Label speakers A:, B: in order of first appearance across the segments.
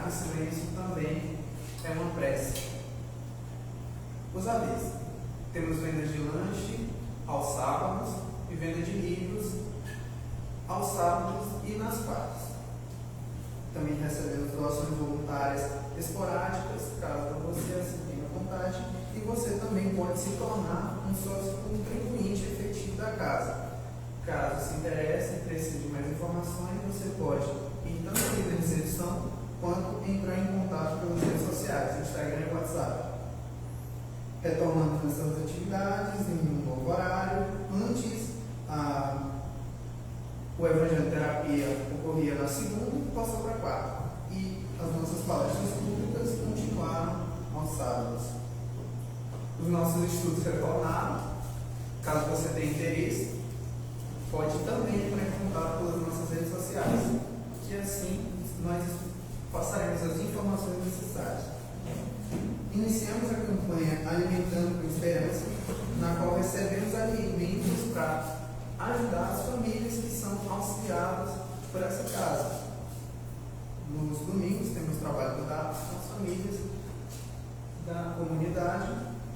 A: em silêncio também é uma prece. Os AVs. Temos vendas de lanche aos sábados e venda de livros aos sábados e nas quartas. Também recebemos doações voluntárias esporádicas, caso você assim tenha vontade, e você também pode se tornar um sócio contribuinte efetivo da casa. Caso se interesse e precise de mais informações, você pode ir tanto aqui na recepção quanto entrar em contato pelas redes sociais, Instagram e WhatsApp. Retomando nossas atividades em um novo horário. Antes, o Evangelho de Terapia ocorria na segunda e passou para a quarta. E as nossas palestras públicas continuaram aos sábados. Os nossos estudos retornaram. Caso você tenha interesse, pode também entrar em contato pelas nossas redes sociais, que assim nós passaremos as informações necessárias. Iniciamos a campanha Alimentando com Esperança, na qual recebemos alimentos para ajudar as famílias que são auxiliadas por essa casa. Nos domingos temos trabalho voltado com as famílias da comunidade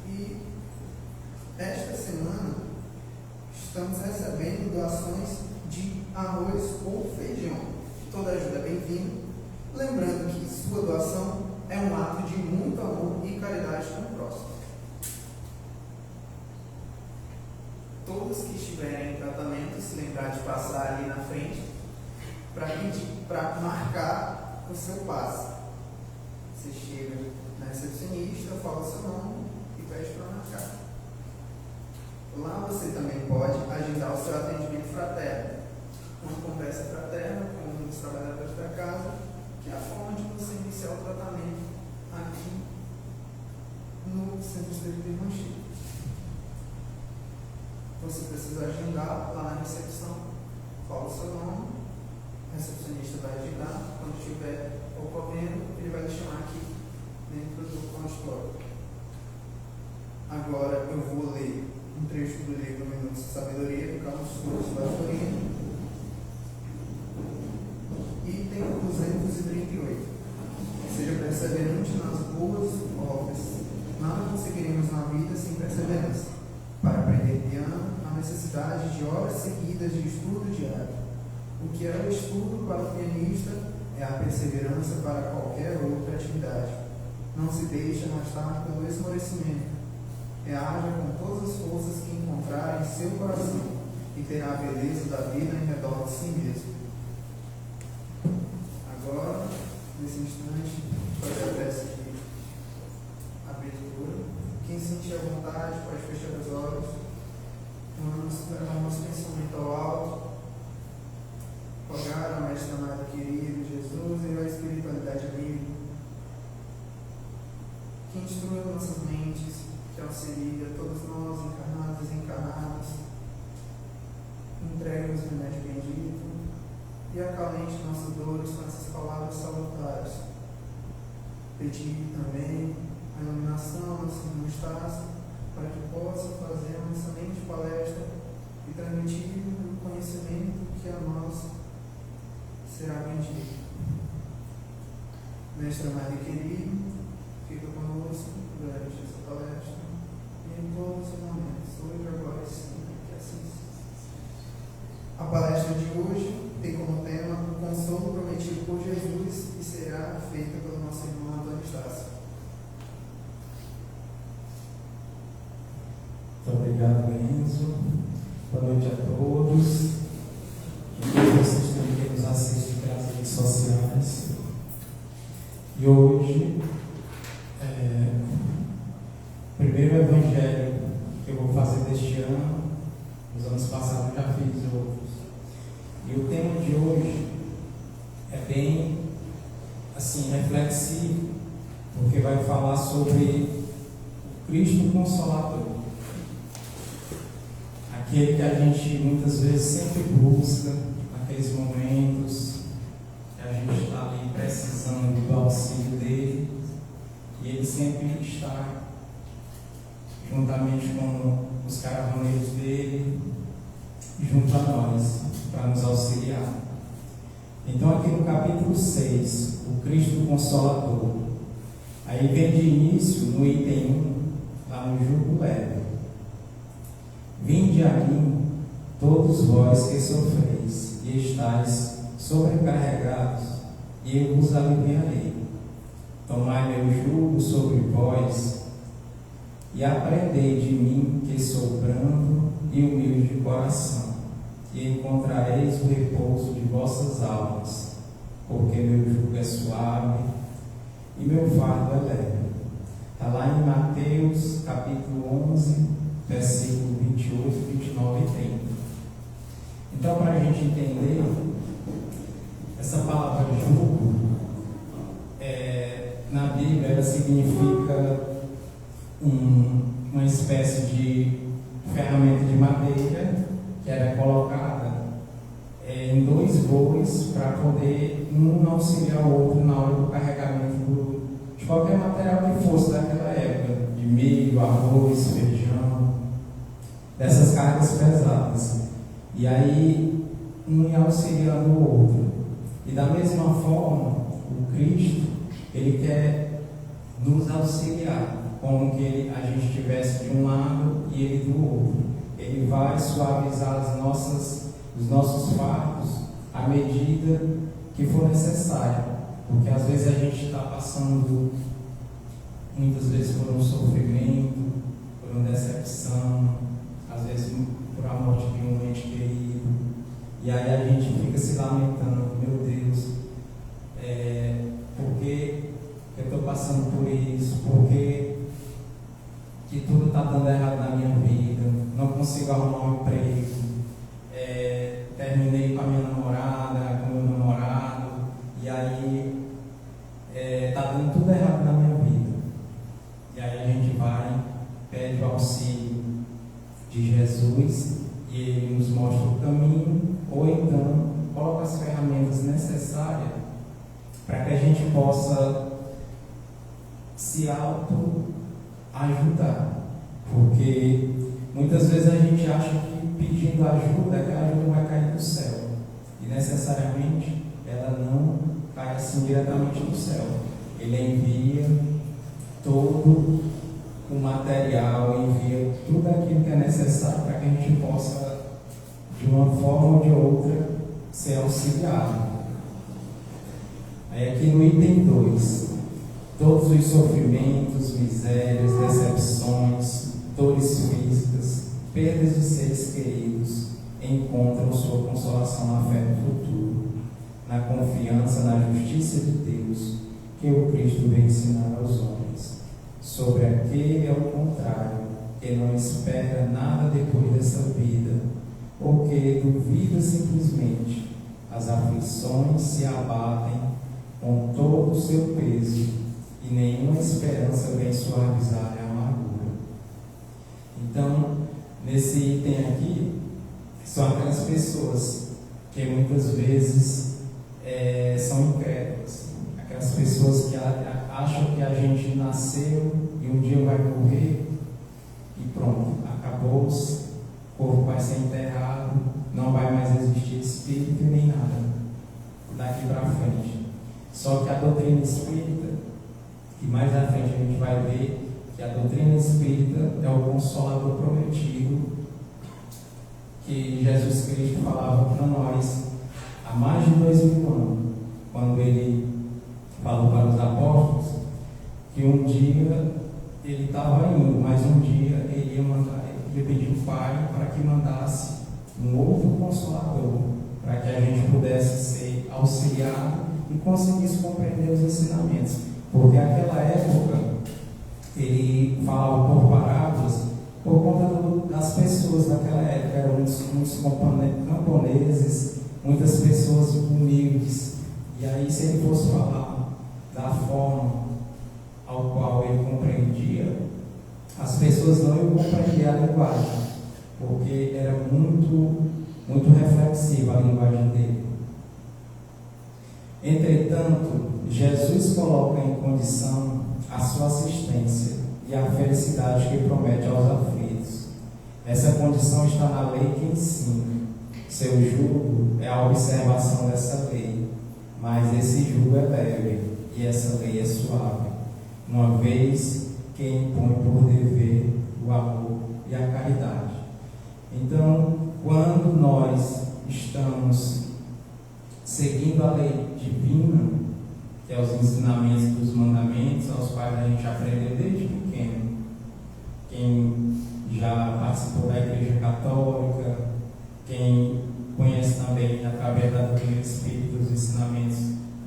A: e esta semana estamos recebendo doações de arroz ou feijão. Toda ajuda é bem-vinda. Lembrando que sua doação é um ato de muito amor e caridade com o próximo. Todos que estiverem em tratamento, se lembrar de passar ali na frente para marcar o seu passe. Você chega na recepcionista, fala o seu nome e pede para marcar. Lá você também pode agendar o seu atendimento fraterno. Uma conversa fraterna com os trabalhadores da casa, que é a forma de você iniciar o tratamento aqui no Centro Espírita de Irmã Chico. Você precisa agendar lá na recepção, fala o seu nome, o recepcionista vai agendar, quando estiver ocorrendo, ele vai lhe chamar aqui dentro do consultório. Agora eu vou ler um trecho do livro Minutos de Sabedoria, do Carlos Souza da Florina, item 238. Seja perseverante nas boas obras. Nada conseguiremos na vida sem perseverança. Para aprender piano, há necessidade de horas seguidas de estudo diário. O que é o estudo para o pianista é a perseverança para qualquer outra atividade. Não se deixe arrastar pelo esmorecimento. Reaja com todas as forças que encontrar em seu coração e terá a beleza da vida em redor de si mesmo. Agora, nesse instante, fazer a prece de abertura. Quem sentir a vontade pode fechar os olhos. Vamos levar o nosso pensamento ao alto. Rogar ao Mestre amado querido Jesus e à espiritualidade amiga, que instrua nossas mentes, que auxilia todos nós, encarnados e encarnados. Entregue-nos o remédio bendito e acalente nossas dores com essas palavras salutares. Pedir também a iluminação ao Senhor Estácio, para que possa fazer uma excelente palestra e transmitir o conhecimento que a nós será bendito. Mestre amado e querido, fica conosco durante essa palestra e em todos os momentos, hoje, agora e sempre, que assim seja. A palestra de hoje tem como tema o consolo prometido por Jesus e será feita pelo nosso irmão Antônio Estácio.
B: Muito obrigado, Enzo. Boa noite a todos. Vocês também que nos assistem pelas redes sociais. E hoje, o primeiro evangelho que eu vou fazer deste ano, nos anos passados eu já fiz outros. E o tema de hoje é bem assim, reflexivo, porque vai falar sobre o Cristo Consolador. Aquele que a gente muitas vezes sempre busca, naqueles momentos que a gente está ali precisando do auxílio dele, e ele sempre está juntamente com os caravaneiros dele, junto a nós, para nos auxiliar. Então, aqui no capítulo 6, o Cristo Consolador, aí vem de início, no item 1, lá no jugo leve. Vinde a mim, todos vós que sofreis e estáis sobrecarregados, e eu vos aliviarei. Tomai meu jugo sobre vós e aprendei de mim, que sou brando e humilde de coração, e encontrareis o repouso de vossas almas, porque meu jugo é suave e meu fardo é leve. Está lá em Mateus capítulo 11, versículo 28, 29 e 30. Então, para a gente entender, essa palavra jugo, na Bíblia, ela significa uma espécie de ferramenta de madeira que era colocada em dois bois para poder um auxiliar o outro na hora do carregamento de qualquer material que fosse daquela época, de milho, arroz, feijão, dessas cargas pesadas. E aí, um ia auxiliando o outro. E da mesma forma, o Cristo, ele quer nos auxiliar, como que a gente estivesse de um lado e ele do outro. Ele vai suavizar os nossos fardos à medida que for necessário, porque às vezes a gente está passando, muitas vezes, por um sofrimento, por uma decepção, às vezes por a morte de um ente querido, e aí a gente fica se lamentando: meu Deus, por que eu estou passando por isso? Por que tudo está dando errado na minha vida? Não consigo arrumar um emprego, terminei com a minha namorada, com o meu namorado, e aí está dando tudo errado na minha vida. E aí a gente vai, pede o auxílio de Jesus, e ele nos mostra o caminho, ou então coloca as ferramentas necessárias para que a gente possa se auto-ajudar. Porque muitas vezes a gente acha que pedindo ajuda, aquela ajuda vai cair do céu, e necessariamente ela não cai assim diretamente do céu. Ele envia todo o material, envia tudo aquilo que é necessário para que a gente possa, de uma forma ou de outra, ser auxiliado. Aí aqui no item 2, todos os sofrimentos, misérias, decepções, dores físicas, perdas de seres queridos, encontram sua consolação na fé no futuro, na confiança na justiça de Deus, que o Cristo veio ensinar aos homens. Sobre aquele, ao contrário, que não espera nada depois dessa vida, ou que duvida simplesmente, as aflições se abatem com todo o seu peso, e nenhuma esperança vem suavizar a amargura. Então, nesse item aqui, são aquelas pessoas que muitas vezes são incrédulas, aquelas pessoas que acham que a gente nasceu e um dia vai morrer e pronto, acabou-se, o corpo vai ser enterrado, não vai mais existir espírito nem nada daqui para frente. Só que a doutrina espírita, e mais à frente a gente vai ver que a doutrina espírita é o Consolador prometido que Jesus Cristo falava para nós há mais de 2000 anos, quando ele falou para os apóstolos que um dia ele estava indo, mas um dia ele ia pedir ao Pai para que mandasse um outro Consolador, para que a gente pudesse ser auxiliado e conseguisse compreender os ensinamentos. Porque naquela época ele falava por parábolas por conta das pessoas daquela época. Eram muitos camponeses, muitas pessoas humildes, e aí se ele fosse falar da forma ao qual ele compreendia, as pessoas não iam compreender a linguagem, porque era muito reflexiva a linguagem dele. Entretanto, Jesus coloca em condição a sua assistência e a felicidade que promete aos aflitos. Essa condição está na lei que ensina: seu jugo é a observação dessa lei, mas esse jugo é leve e essa lei é suave, uma vez que impõe por dever o amor e a caridade. Então, quando nós estamos seguindo a lei divina, que é os ensinamentos dos mandamentos, aos quais a gente aprendeu desde pequeno, quem já participou da Igreja Católica, quem conhece também através da doutrina espírita os ensinamentos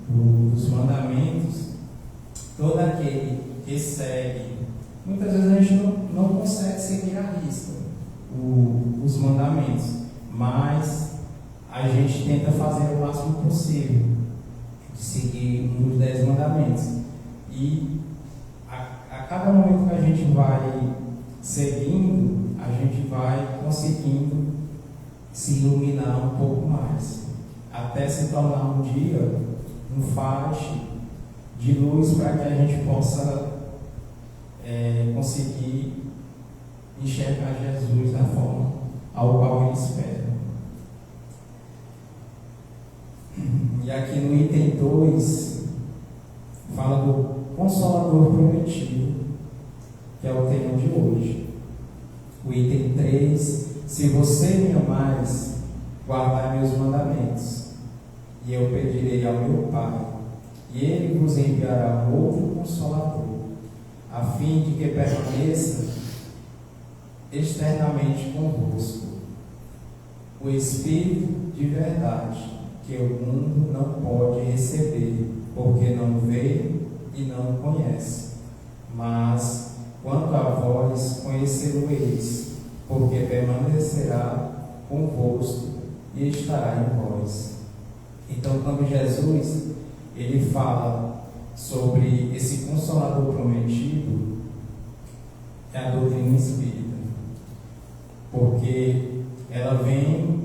B: dos mandamentos, todo aquele que segue, muitas vezes a gente não consegue seguir à risca os mandamentos, mas a gente tenta fazer o máximo possível de seguir um dos 10 mandamentos, e a cada momento que a gente vai seguindo, a gente vai conseguindo se iluminar um pouco mais, até se tornar um dia um faixe de luz para que a gente possa conseguir enxergar Jesus da forma ao qual Ele espera. E aqui no item 2 fala do Consolador Prometido, que é o tema de hoje. O item 3: se você me amares, guardai meus mandamentos, e eu pedirei ao meu Pai, e Ele vos enviará outro Consolador, a fim de que permaneça externamente convosco, o Espírito de verdade, que o mundo não pode receber, porque não vê e não conhece. Mas, quanto a vós, conhecê-lo-eis, porque permanecerá convosco e estará em vós. Então, quando Jesus ele fala sobre esse Consolador prometido, é a doutrina espírita, porque ela vem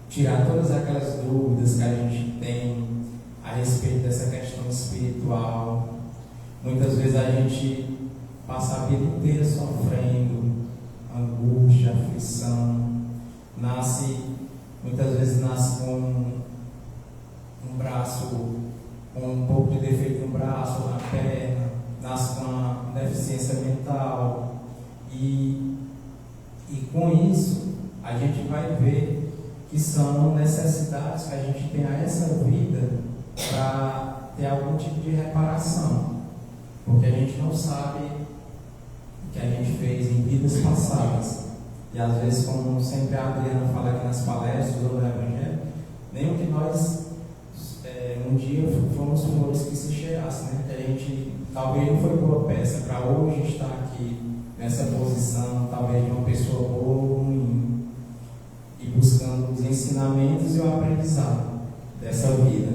B: tirar todas aquelas dúvidas que a gente tem a respeito dessa questão espiritual. Muitas vezes a gente passa a vida inteira sofrendo angústia, aflição, muitas vezes nasce com um braço, com um pouco de defeito no braço ou na perna, nasce com uma deficiência mental, e com isso a gente vai ver que são necessidades que a gente tem a essa vida para ter algum tipo de reparação, porque a gente não sabe o que a gente fez em vidas passadas. E às vezes, como sempre a Adriana fala aqui nas palestras do Evangelho, nenhum de nós um dia fomos flores que se cheirassem, né? Que a gente talvez não foi boa peça para hoje estar aqui nessa posição, talvez de uma pessoa boa ou ruim, e buscando os ensinamentos e o aprendizado dessa vida.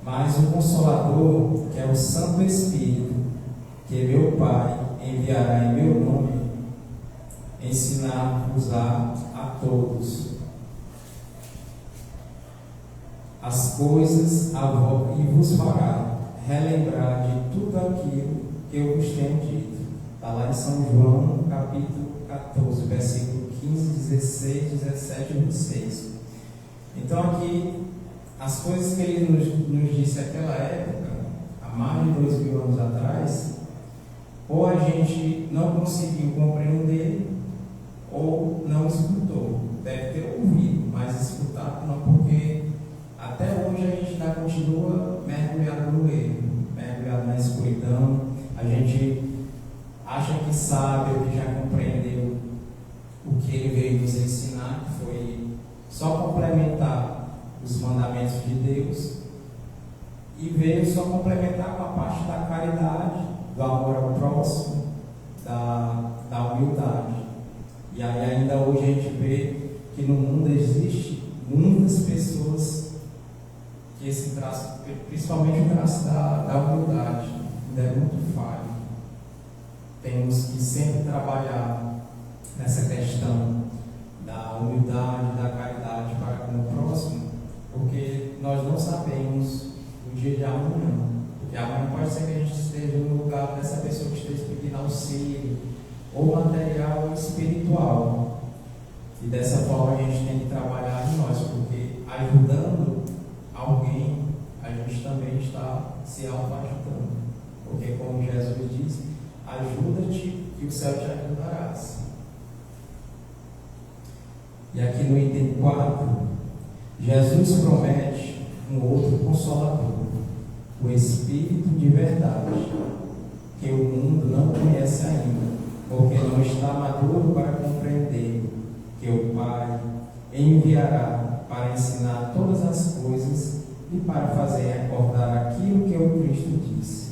B: Mas o Consolador, que é o Santo Espírito, que meu Pai enviará em meu nome, ensinar-vos a todos as coisas e vos fará relembrar de tudo aquilo que eu vos tenho dito. Está lá em São João, capítulo 14, versículo 15, 16, 17 e 26. Então aqui, as coisas que ele nos disse naquela época, há mais de 2000 anos atrás, ou a gente não conseguiu compreender, ou não escutou. Deve ter ouvido, mas escutado não, porque até hoje a gente ainda continua mergulhado no erro, mergulhado na escuridão. A gente acha que sabe ou que já compreendeu o que ele veio nos ensinar, que foi só complementar os mandamentos de Deus, e veio só complementar com a parte da caridade, do amor ao próximo, da humildade. E aí ainda hoje a gente vê que no mundo existe muitas pessoas que esse traço, principalmente o traço da humildade, ainda é muito falho. Temos que sempre trabalhar nessa questão da humildade, da caridade para com o próximo, porque nós não sabemos o dia de amanhã. Porque amanhã pode ser que a gente esteja no lugar dessa pessoa que esteja pedindo auxílio, ou material ou espiritual. E dessa forma a gente tem que trabalhar em nós, porque ajudando alguém, a gente também está se auto-ajudando. Porque como Jesus diz, ajuda-te e o céu te ajudarás. E aqui no item 4, Jesus promete um outro consolador, o Espírito de verdade, que o mundo não conhece ainda, porque não está maduro para compreender, que o Pai enviará para ensinar todas as coisas e para fazer recordar aquilo que o Cristo disse.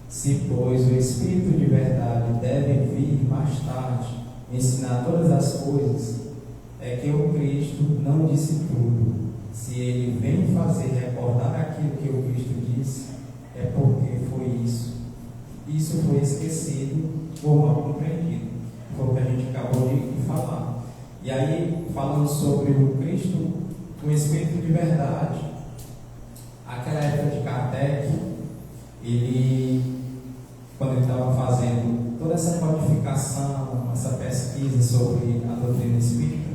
B: Se, pois, o Espírito de verdade deve vir mais tarde ensinar todas as coisas, é que o Cristo não disse tudo. Se ele vem fazer recordar aquilo que o Cristo disse, é porque foi isso. Isso foi esquecido ou mal compreendido. Foi o que a gente acabou de falar. E aí, falando sobre o Cristo, o Espírito de verdade, aquela época de Kardec, quando ele estava fazendo toda essa codificação, essa pesquisa sobre a doutrina espírita,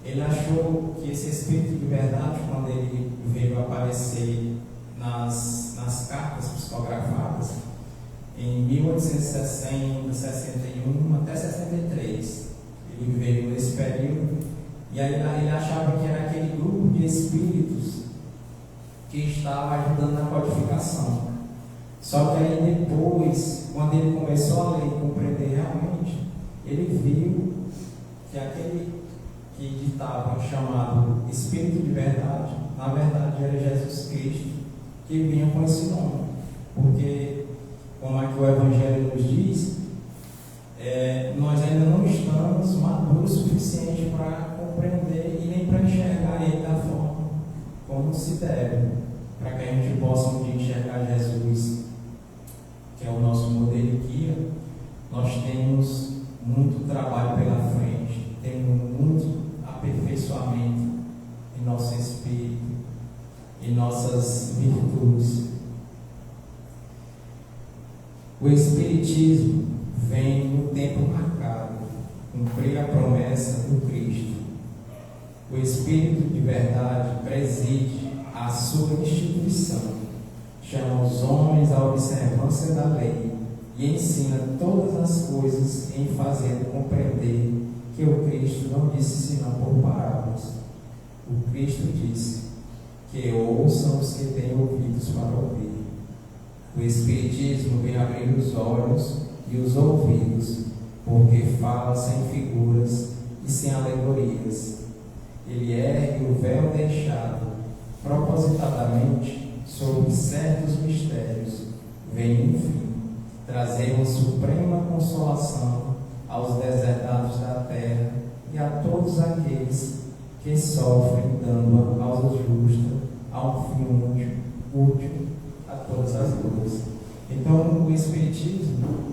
B: ele achou que esse Espírito de verdade, quando ele veio aparecer nas cartas psicografadas, em 1860, 61 até 63, ele veio nesse período, e aí ele achava que era aquele grupo de espíritos que estava ajudando na codificação. Só que aí depois, quando ele começou a ler e compreender realmente, ele viu que aquele que ditava, chamado Espírito de verdade, na verdade era Jesus Cristo, que vinha com esse nome. Porque, como aqui o Evangelho nos diz, nós ainda não estamos maduros o suficiente para compreender e nem para enxergar ele da forma como se deve, para que a gente possa um dia enxergar Jesus, que é o nosso modelo e guia. Nós temos muito trabalho pela frente, temos muito aperfeiçoamento em nosso espírito, em nossas virtudes. O Espiritismo vem no tempo marcado, cumprir a promessa do Cristo. O Espírito de verdade preside a sua instituição, chama os homens à observância da lei e ensina todas as coisas em fazendo compreender que o Cristo não disse senão por parábolas. O Cristo disse que ouçam os que têm ouvidos para ouvir. O Espiritismo vem abrir os olhos e os ouvidos, porque fala sem figuras e sem alegorias. Ele ergue o véu deixado propositadamente sobre certos mistérios. Vem, enfim, trazer uma suprema consolação aos deserdados da terra e a todos aqueles que sofrem, dando a causa justa a um fim útil a todas as dores. Então, o Espiritismo,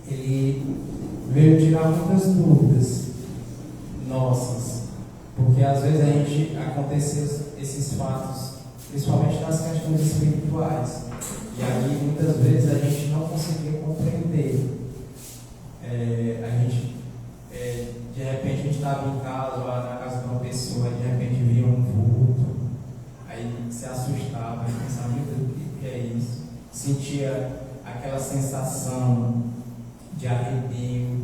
B: ele veio tirar muitas dúvidas nossas, porque às vezes a gente aconteceu esses fatos, principalmente nas questões espirituais, e aí muitas vezes a gente não conseguia compreender. De repente a gente estava em casa, ou na casa de uma pessoa, e de repente via um vulto, aí se assustava, e pensava, meu Deus, o que é isso? Sentia aquela sensação de arrepio,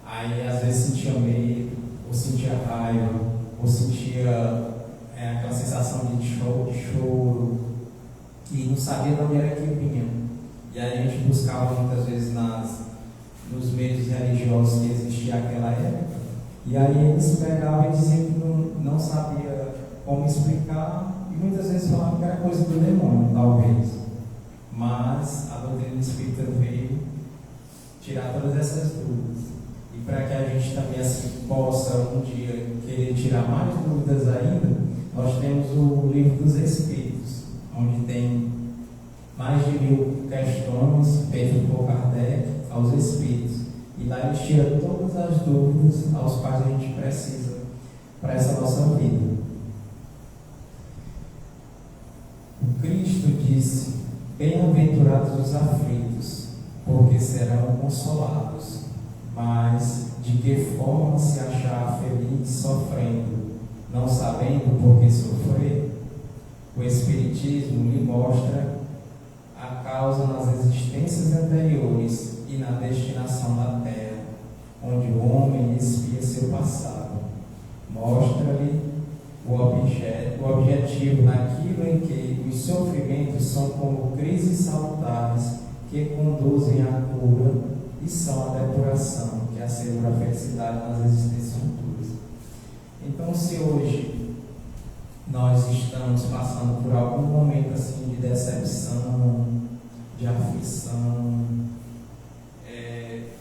B: aí às vezes sentia medo, ou sentia raiva, ou sentia aquela sensação de choro, e não sabia de onde era que vinha. E aí a gente buscava muitas vezes nos meios religiosos que existia naquela época, e aí eles pegavam e diziam que não sabia como explicar, e muitas vezes falavam que era coisa do demônio, talvez. Mas a doutrina espírita veio tirar todas essas dúvidas. E para que a gente também assim possa um dia querer tirar mais dúvidas ainda, nós temos o Livro dos Espíritos, onde tem mais de 1000 questões feitas por Kardec aos Espíritos. E lá ele tira todas as dúvidas aos quais a gente precisa para essa nossa vida. O Cristo disse: bem-aventurados os aflitos, porque serão consolados. mas de que forma se achar feliz sofrendo, não sabendo por que sofrer? O Espiritismo lhe mostra a causa nas existências anteriores e na destinação da Terra, onde o homem expia seu passado. Mostra-lhe o objetivo naquilo em que os sofrimentos são como crises salutares que conduzem à cura e são a depuração que assegura a felicidade nas existências futuras. Então, se hoje nós estamos passando por algum momento assim de decepção, de aflição,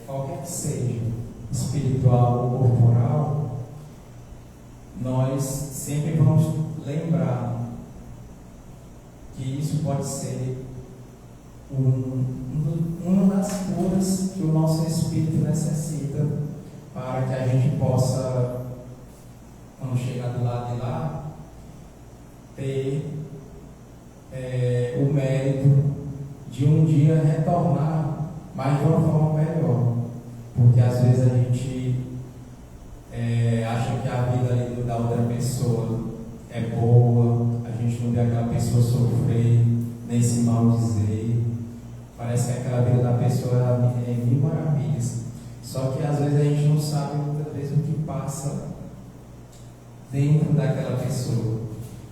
B: qualquer que seja, espiritual ou corporal, nós sempre vamos lembrar que isso pode ser uma das curas que o nosso espírito necessita para que a gente possa, quando chegar do lado de lá, ter o mérito de um dia retornar, mas de uma forma melhor, porque às vezes a gente acha que a vida ali da outra pessoa é boa, a gente não vê aquela pessoa sofrer, nem se maldizer, parece que aquela vida da pessoa é mil maravilhas, só que às vezes a gente não sabe muitas vezes o que passa dentro daquela pessoa.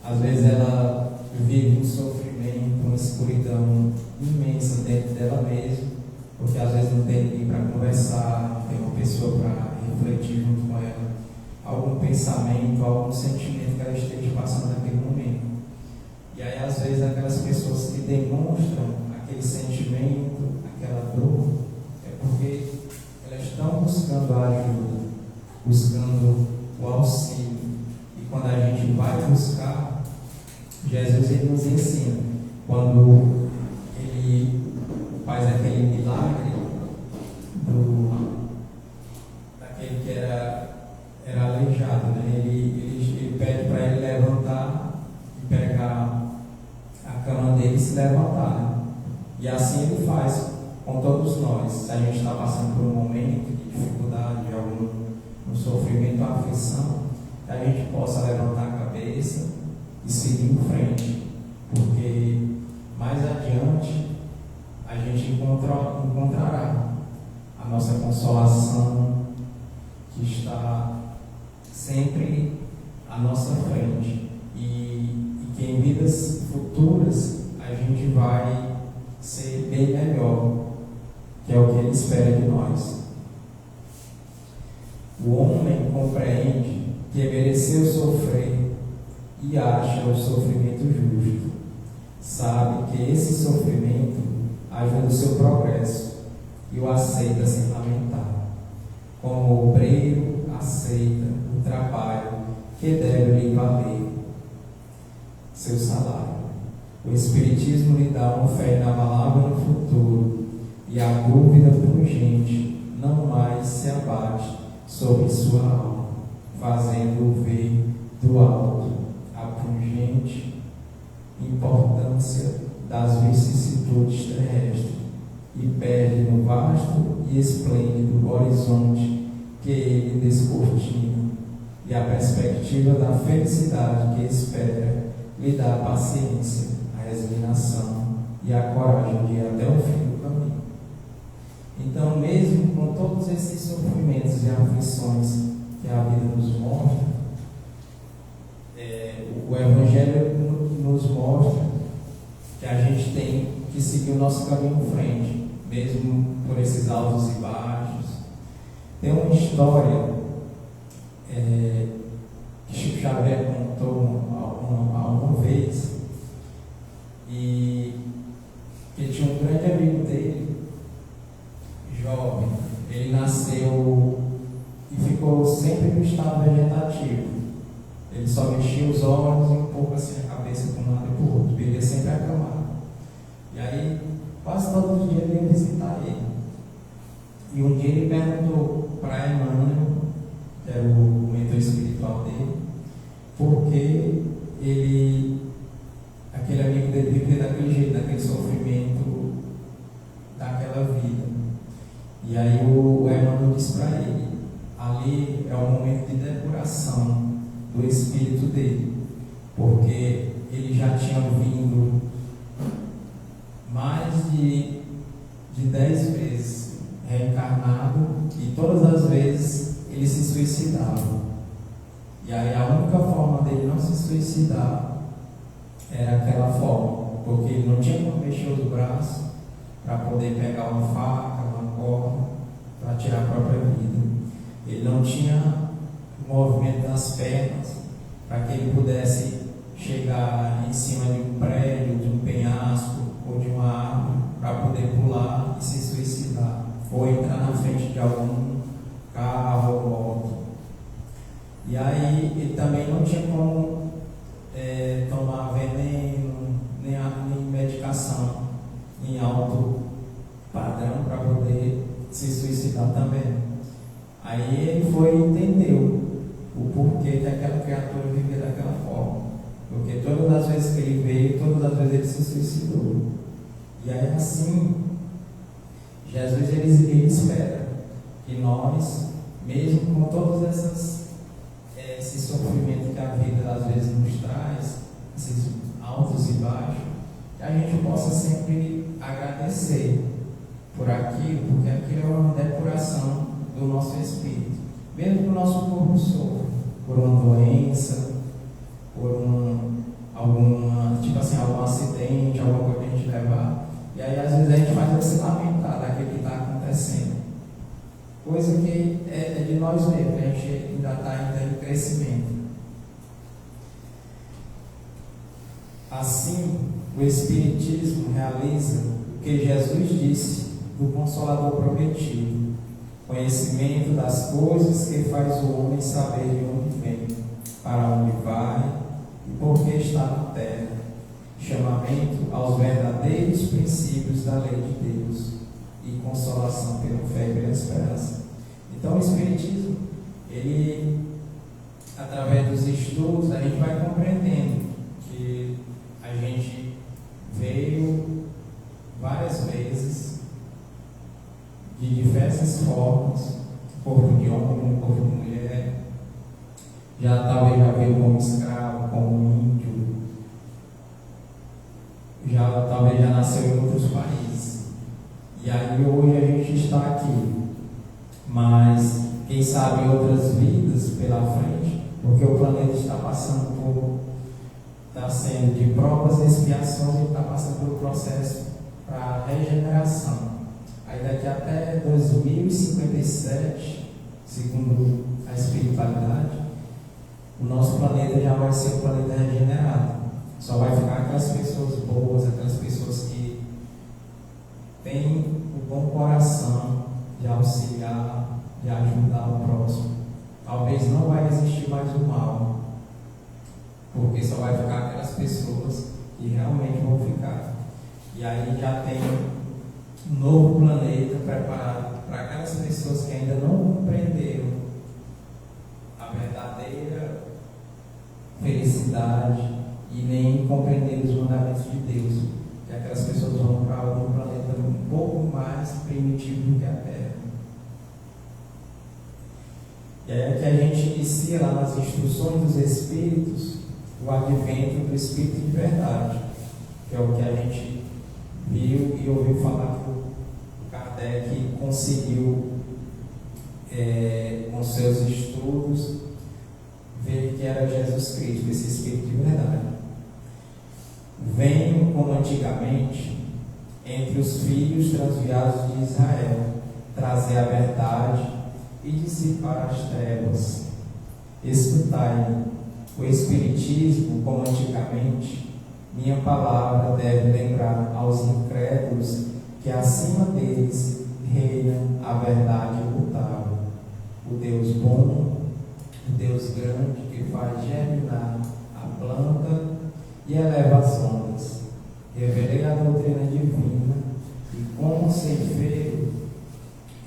B: Às vezes ela vive um sofrimento, uma escuridão imensa dentro dela mesma, porque às vezes não tem ninguém para conversar, não tem uma pessoa para refletir junto com ela, algum pensamento, algum sentimento que ela esteja passando naquele momento. E aí às vezes aquelas pessoas que demonstram aquele sentimento, aquela dor, é porque elas estão buscando a ajuda, buscando o auxílio. E quando a gente vai buscar, Jesus ele nos ensina, quando ele faz aquele milagre daquele que era aleijado, né? Ele pede para ele levantar e pegar a cama dele e se levantar, né? E assim ele faz com todos nós. Se a gente está passando por um momento de dificuldade, algum sofrimento, aflição, que a gente possa levantar a cabeça e seguir em frente, porque mais adiante a gente encontrará a nossa consolação que está sempre à nossa frente, e que em vidas futuras a gente vai ser bem melhor, que é o que Ele espera de nós. O homem compreende que mereceu sofrer e acha o sofrimento justo. Sabe que esse sofrimento ajuda o seu progresso e o aceita sem lamentar, como o obreiro aceita o trabalho que deve lhe valer seu salário. O Espiritismo lhe dá uma fé inabalável no futuro, e a dúvida pungente não mais se abate sobre sua alma, fazendo-o ver do alto a pungente importância das vicissitudes terrestres, e perde no vasto e esplêndido horizonte que ele descortina, e a perspectiva da felicidade que espera lhe dá a paciência, a resignação e a coragem de ir até o fim do caminho. Então, mesmo com todos esses sofrimentos e aflições que a vida nos mostra, o Evangelho nos mostra que a gente tem que seguir o nosso caminho em frente, mesmo por esses altos e baixos. Tem uma história que Chico Xavier contou uma vez, e que tinha um grande amigo dele, jovem. Ele nasceu e ficou sempre no estado vegetativo. Ele só mexia os olhos e um pouco assim a cabeça para um lado e para o outro, vivia sempre acamado. E aí, quase todos os dias ele ia visitar ele. E um dia ele perguntou para Emmanuel, que era o mentor espiritual dele, por que aquele amigo dele vivia daquele jeito, daquele sofrimento, daquela vida. E aí o Emmanuel disse ali é um momento de depuração do espírito dele, porque ele já tinha vindo mais de 10 vezes reencarnado e todas as vezes ele se suicidava. E aí a única forma dele não se suicidar era aquela forma, porque ele não tinha como mexer os braços para poder pegar uma faca, uma corda, para tirar a própria vida. Ele não tinha movimento das pernas para que ele pudesse chegar em cima de um prédio, de um penhasco ou de uma árvore para poder pular e se suicidar, ou entrar na frente de algum carro ou moto. E aí ele também não tinha como tomar veneno, nem medicação em alto padrão para poder se suicidar também. Aí ele foi e entendeu o porquê que aquela criatura vivia daquela forma. Porque todas as vezes que ele veio, todas as vezes ele se suicidou. E aí assim, Jesus ele espera que nós, mesmo com todos esse sofrimento que a vida às vezes nos traz, esses altos e baixos, que a gente possa sempre agradecer por aquilo, porque aquilo é uma depuração do nosso espírito. Mesmo que o nosso corpo sofra por uma doença, por algum acidente, alguma coisa que a gente levar, e aí às vezes a gente faz se lamentar daquilo que está acontecendo, coisa que é de nós mesmos, a gente ainda está em crescimento. Assim, o Espiritismo realiza o que Jesus disse do Consolador prometido: conhecimento das coisas que faz o homem saber de onde vem, para onde vai e por que está na terra, chamamento aos verdadeiros princípios da lei de Deus e consolação pela fé e pela esperança. Então o Espiritismo, ele, através dos estudos, a gente vai compreendendo que a gente veio várias vezes de diversas formas, corpo de homem, corpo de mulher, talvez já veio como escravo, como índio, talvez já nasceu em outros países. E aí hoje a gente está aqui, mas quem sabe outras vidas pela frente, porque o planeta está sendo de provas e expiações, ele está passando pelo processo para regeneração. Aí daqui até 2057, segundo a espiritualidade, o nosso planeta já vai ser um planeta regenerado. Só vai ficar aquelas pessoas boas, aquelas pessoas que têm o bom coração de auxiliar, de ajudar o próximo. Talvez não vai existir mais o mal, porque só vai ficar aquelas pessoas que realmente vão ficar. E aí já tem um novo planeta preparado para aquelas pessoas que ainda não compreenderam a verdadeira felicidade e nem compreenderam os mandamentos de Deus, que aquelas pessoas vão para um planeta um pouco mais primitivo do que a Terra. E aí é que a gente inicia lá nas instruções dos Espíritos o advento do Espírito de verdade, que é o que a gente viu e ouviu falar que o Kardec conseguiu, com seus estudos, ver que era Jesus Cristo, esse Espírito de verdade. Venho, como antigamente, entre os filhos transviados de Israel, trazer a verdade e dissipar as trevas. Escutai-me, o Espiritismo, como antigamente, minha palavra deve lembrar aos incrédulos que acima deles reina a verdade imutável, o Deus bom, o Deus grande que faz germinar a planta e eleva as ondas. Revelei a doutrina divina e, como ceifeiro,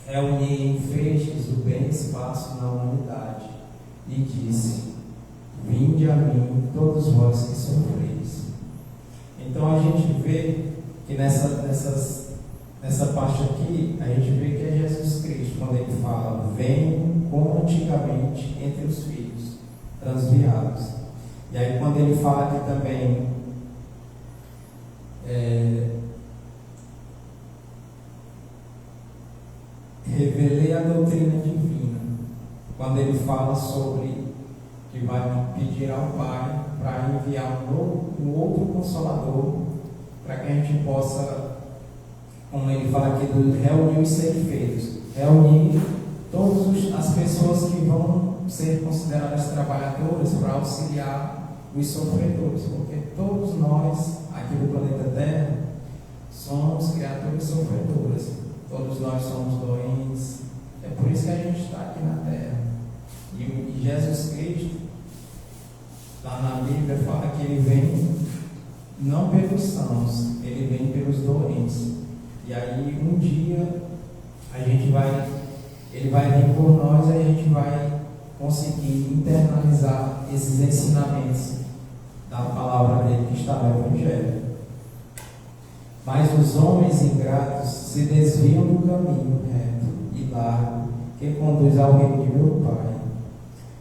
B: reuni em feixes o bem espaço na humanidade e disse: vinde a mim todos vós que sofreis. Então a gente vê que nessa parte aqui, a gente vê que é Jesus Cristo, quando ele fala: venho como antigamente entre os filhos transviados. E aí quando ele fala aqui também revelei a doutrina divina, quando ele fala sobre que vai pedir ao Pai para enviar um outro Consolador, para que a gente possa, como ele fala aqui, reunir os perfeitos, reunir todas as pessoas que vão ser consideradas trabalhadoras para auxiliar os sofredores, porque todos nós, aqui do planeta Terra, somos criaturas sofredoras, todos nós somos doentes, é por isso que a gente está aqui na Terra. E Jesus Cristo, lá na Bíblia, fala que ele vem não pelos sãos, ele vem pelos doentes. E aí um dia ele vai vir por nós e a gente vai conseguir internalizar esses ensinamentos da palavra dele que está no Evangelho. Mas os homens ingratos se desviam do caminho reto e largo que conduz ao reino de meu Pai,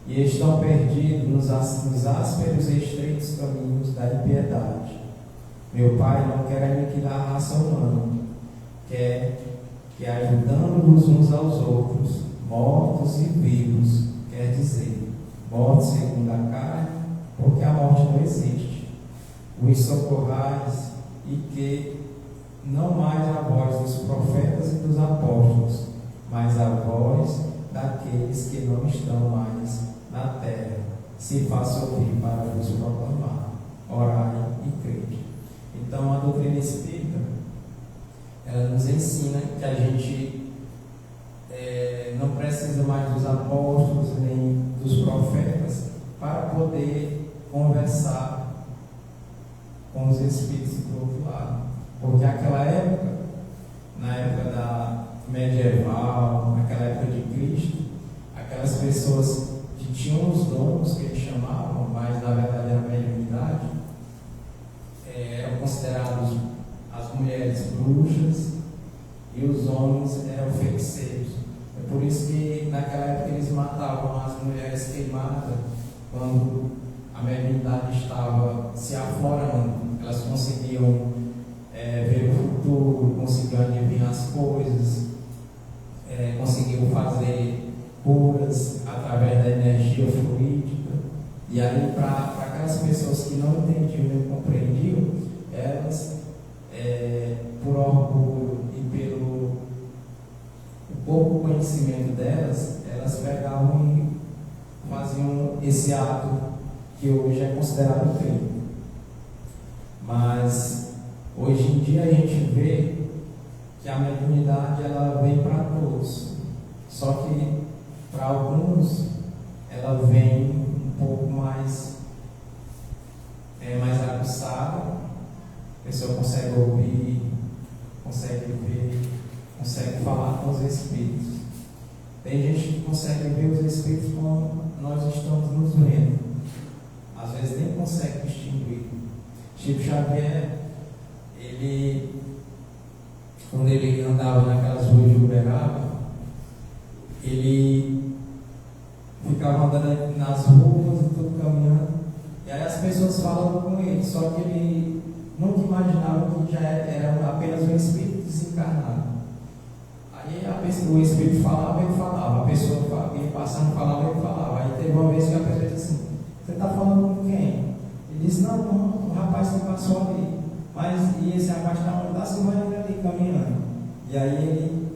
B: e estão perdidos nos ásperos e estreitos caminhos da impiedade. Meu Pai não quer aniquilar a raça humana, quer que, ajudando-nos uns aos outros, mortos e vivos, quer dizer, mortos segundo a carne, porque a morte não existe, os socorrais, e que não mais a voz dos profetas e dos apóstolos, mas a voz daqueles que não estão mais na terra, se faça ouvir para vos proclamar, orai e crede. Então a doutrina espírita, ela nos ensina que a gente não precisa mais dos apóstolos nem dos profetas para poder conversar com os espíritos do outro lado, porque naquela época, na época da medieval, naquela época de Cristo, aquelas pessoas que tinham os dons que eles chamavam, mas na verdade era mediunidade, eram considerados as mulheres bruxas e os homens eram feiticeiros. É por isso que naquela época eles matavam as mulheres queimadas quando a mediunidade estava se aflorando. Elas conseguiam ver o futuro, conseguiam adivinhar as coisas, conseguiam fazer curas através da energia fluídica. E aí, para aquelas pessoas que não entendiam nem compreendiam, elas, por orgulho e pelo pouco conhecimento delas, elas pegavam e faziam esse ato que hoje é considerado crime. Mas hoje em dia a gente vê que a mediunidade ela vem para todos, só que para alguns ela vem um pouco mais aguçada, a pessoa consegue ouvir, consegue ver, consegue falar com os espíritos. Tem gente que consegue ver os espíritos como nós estamos nos vendo, às vezes nem consegue distinguir. Chico Xavier, quando ele andava naquelas ruas de Uberaba, ele ficava andando nas ruas e tudo caminhando, e aí as pessoas falavam com ele, só que ele nunca imaginava que já era apenas um espírito desencarnado. Aí o espírito falava, ele falava, a pessoa ia passando, falava, ele falava. Aí teve uma vez que a pessoa disse assim: você está falando com quem? Ele disse: não, o rapaz que passou ali. Mas e esse rapaz está se morrendo ali, caminhando. E aí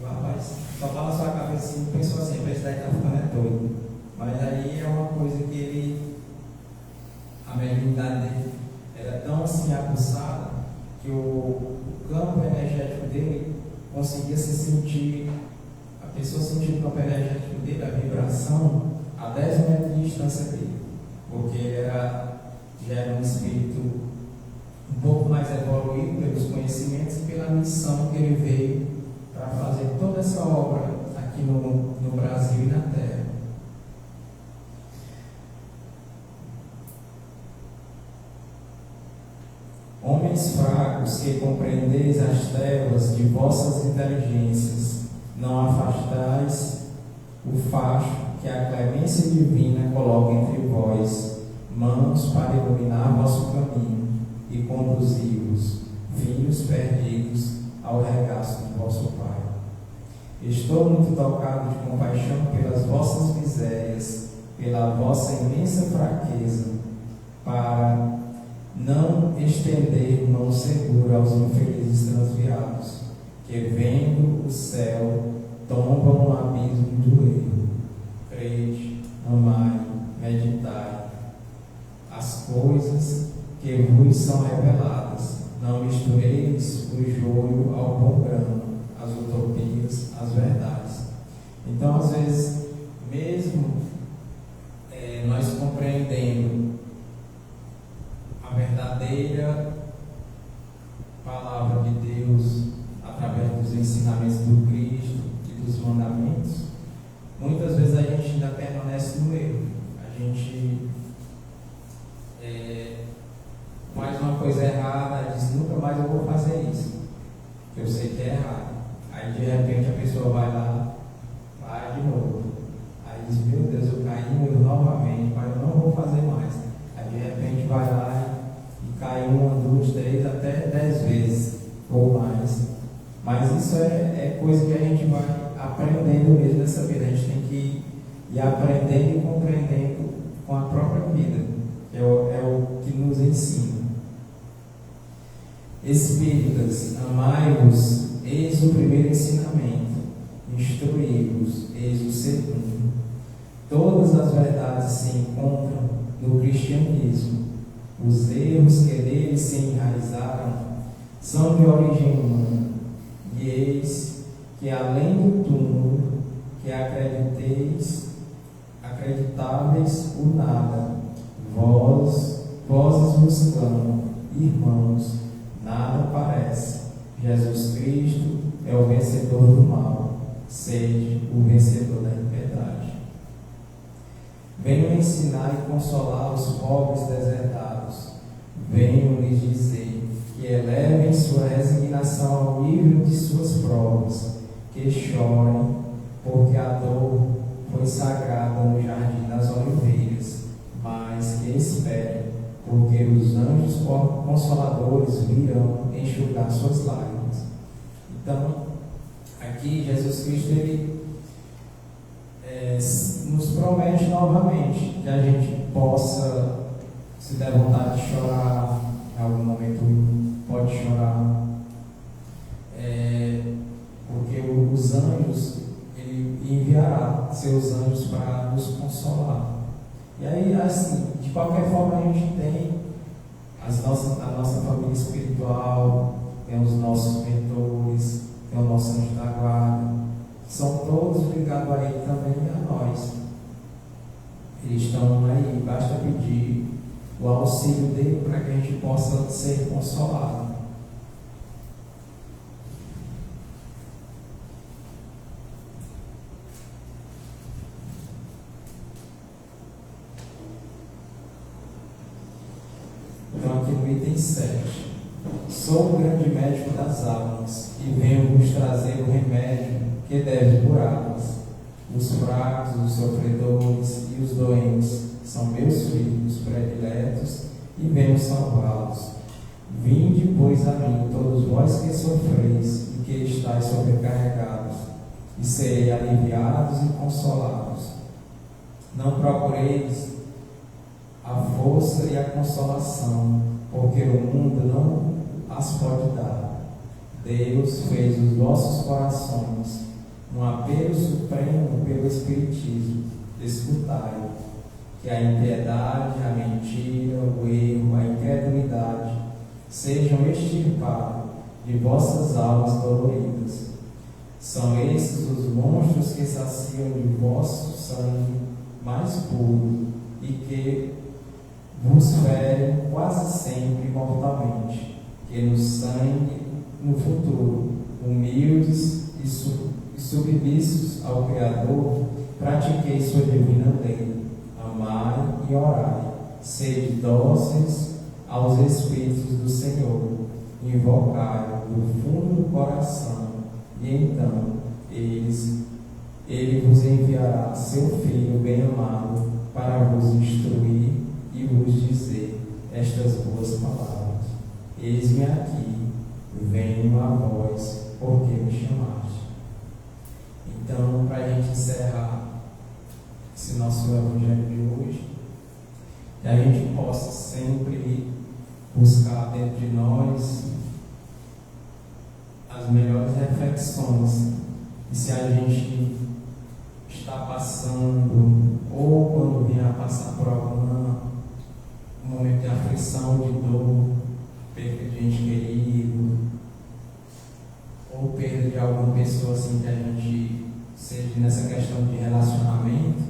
B: o rapaz só balançou a cabeça assim, pensou assim: esse daí está ficando doido. Mas aí é uma coisa que a mediunidade dele era tão assim aguçada que o campo energético dele conseguia se sentir, a pessoa sentia o campo energético dele, a vibração, a 10 metros de distância dele, porque ele já era um espírito um pouco mais evoluído pelos conhecimentos e pela missão que ele veio para fazer toda essa obra aqui no Brasil e na Terra. Homens fracos, que compreendeis as trevas de vossas inteligências, não afastais o facho que a clemência divina coloca entre vós, mãos para iluminar vosso caminho e conduzir-vos, filhos perdidos, ao regaço de vosso Pai. Estou muito tocado de compaixão pelas vossas misérias, pela vossa imensa fraqueza, para não estender mão segura aos infelizes transviados, que vendo o céu tombam no abismo do erro. Crede, amai, meditai as coisas que vos são reveladas. Não mistureis o joio ao bom grano, as utopias, as verdades. Então, às vezes, mesmo nós compreendendo a verdadeira palavra de Deus através dos ensinamentos do Cristo e dos mandamentos, muitas vezes a gente ainda permanece no erro. A gente faz uma coisa errada, diz: nunca mais eu vou fazer isso, eu sei que é errado. Aí de repente a pessoa vai lá, vai de novo. Aí diz: meu Deus, eu caí no erro novamente, mas eu não vou fazer mais. Aí de repente vai lá e cai 1, 2, 3, até 10 vezes ou mais. Mas isso é coisa que a gente vai aprendendo mesmo nessa vida. A gente tem que ir aprendendo e compreendendo com a própria vida. É o que nos ensina. Espíritas, amai-vos, eis o primeiro ensinamento. Instruí-vos, eis o segundo. Todas as verdades se encontram no cristianismo. Os erros que nele se enraizaram são de origem humana. E eis que além do túmulo, que acreditáveis o nada, vozes vos clamam, irmãos, nada parece. Jesus Cristo é o vencedor do mal, sede o vencedor da impiedade. Venho ensinar e consolar os pobres deserdados. Venho lhes dizer que elevem sua resignação ao nível de suas provas, que chorem, porque a dor foi sagrada no jardim das oliveiras, mas que esperem, porque os anjos consoladores virão enxugar suas lágrimas. Então, aqui Jesus Cristo ele nos promete novamente que a gente possa, se der vontade de chorar, em algum momento pode chorar, porque os anjos, ele enviará seus anjos para nos consolar. E aí, assim, de qualquer forma, a gente tem a nossa família espiritual, tem os nossos mentores, tem o nosso anjo da guarda, são todos ligados a ele também e a nós. Eles estão aí, basta pedir o auxílio dele para que a gente possa ser consolado. Então, aqui no item 7. Sou o grande médico das almas e venho vos trazer o remédio que deve curá-las. Os fracos, os sofredores e os doentes são meus filhos prediletos e venho salvá-los. Vinde, pois, a mim, todos vós que sofreis e que estáis sobrecarregados, e serei aliviados e consolados. Não procureis a força e a consolação, porque o mundo não as pode dar. Deus fez os vossos corações um apelo supremo pelo Espiritismo. Escutai, que a impiedade, a mentira, o erro, a incredulidade sejam extirpados de vossas almas doloridas. São esses os monstros que saciam de vosso sangue mais puro e que vos ferem quase sempre mortalmente, que no sangue, no futuro, humildes e submissos ao Criador, pratiquei sua divina lei. Amai e orai, sede dóceis aos Espíritos do Senhor, invocai do fundo do coração, e então eles Ele vos enviará seu Filho bem-amado para vos instruir e vos dizer estas boas palavras. Eis-me aqui, venho a vós, porque me chamaste. Então, para a gente encerrar esse nosso evangelho de hoje, que a gente possa sempre buscar dentro de nós as melhores reflexões. E se a gente está passando, ou quando vier a passar por algum momento de aflição, de dor, perda de gente querido, ou perda de alguma pessoa assim que a gente seja nessa questão de relacionamento,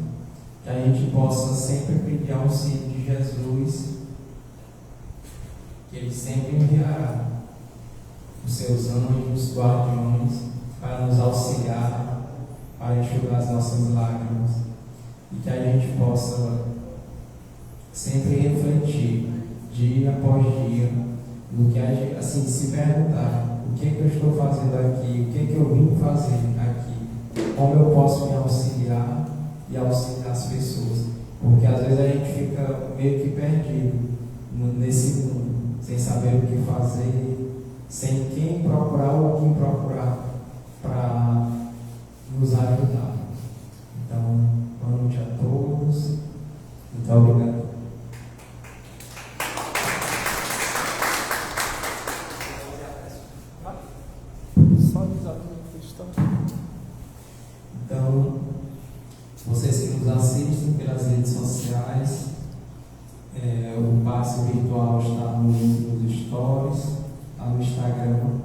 B: que a gente possa sempre pedir auxílio de Jesus, que Ele sempre enviará os seus anjos, guardiões, para nos auxiliar, para enxugar as nossas lágrimas, e que a gente possa sempre refletir, dia após dia, no que a gente, assim, se perguntar: o que eu estou fazendo aqui? O que eu vim fazer aqui? Como eu posso me auxiliar e auxiliar as pessoas? Porque às vezes a gente fica meio que perdido nesse mundo, sem saber o que fazer, sem quem procurar ou quem procurar para nos ajudar. Então, boa noite a todos. Muito obrigado. Então, vocês que nos assistem pelas redes sociais, o passe virtual está nos stories, está no Instagram.